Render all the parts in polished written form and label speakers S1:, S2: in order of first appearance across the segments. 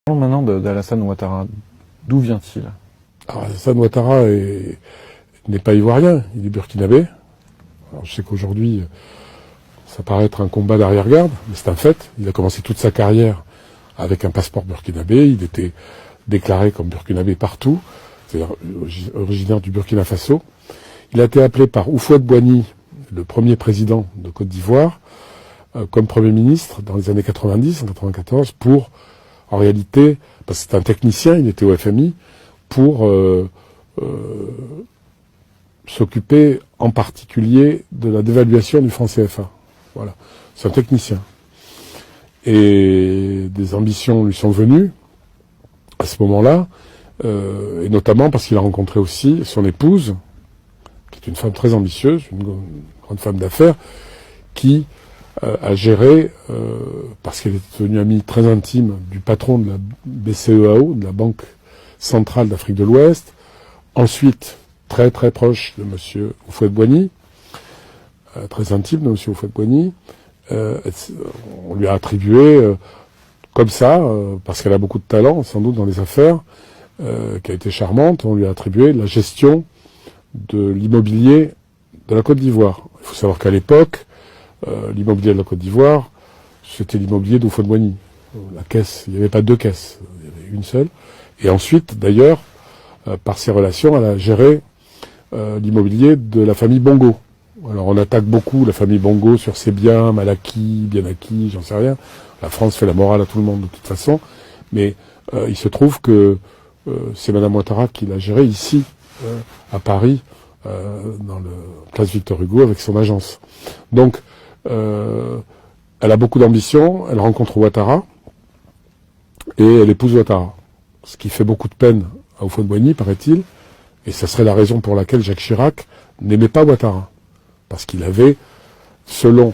S1: Parlons maintenant d'Alassane Ouattara. D'où vient-il?
S2: Alors, Alassane Ouattara n'est pas ivoirien, il est burkinabé. Alors, je sais qu'aujourd'hui, ça paraît être un combat d'arrière-garde, mais c'est un fait. Il a commencé toute sa carrière avec un passeport burkinabé. Il était déclaré comme burkinabé partout, c'est-à-dire originaire du Burkina Faso. Il a été appelé par Houphouët-Boigny, le premier président de Côte d'Ivoire, comme Premier ministre dans les années 90, en 94, pour, en réalité, parce que c'est un technicien, il était au FMI, pour s'occuper en particulier de la dévaluation du franc CFA. Voilà, c'est un technicien. Et des ambitions lui sont venues à ce moment-là, et notamment parce qu'il a rencontré aussi son épouse, qui est une femme très ambitieuse, une grande femme d'affaires, qui a géré, parce qu'elle est devenue amie très intime du patron de la BCEAO, de la Banque centrale d'Afrique de l'Ouest, ensuite très très proche de M. Houphouët-Boigny, très intime de M. Houphouët-Boigny. On lui a attribué, comme ça, parce qu'elle a beaucoup de talent, sans doute dans les affaires, qui a été charmante, on lui a attribué la gestion de l'immobilier de la Côte d'Ivoire. Il faut savoir qu'à l'époque, l'immobilier de la Côte d'Ivoire, c'était l'immobilier d'Houphouët-Boigny. La caisse, il n'y avait pas deux caisses, il y avait une seule. Et ensuite, d'ailleurs, par ses relations, elle a géré l'immobilier de la famille Bongo. Alors on attaque beaucoup la famille Bongo sur ses biens, mal acquis, bien acquis, j'en sais rien. La France fait la morale à tout le monde de toute façon. Mais il se trouve que c'est Madame Ouattara qui l'a géré ici, à Paris, dans le place Victor Hugo, avec son agence. Donc, elle a beaucoup d'ambition, elle rencontre Ouattara, et elle épouse Ouattara. Ce qui fait beaucoup de peine à Houphouët-Boigny, paraît-il, et ça serait la raison pour laquelle Jacques Chirac n'aimait pas Ouattara. Parce qu'il avait, selon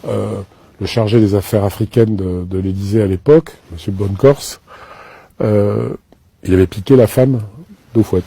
S2: le chargé des affaires africaines de l'Élysée à l'époque, M. Bonnecorse, il avait piqué la femme d'Houphouët.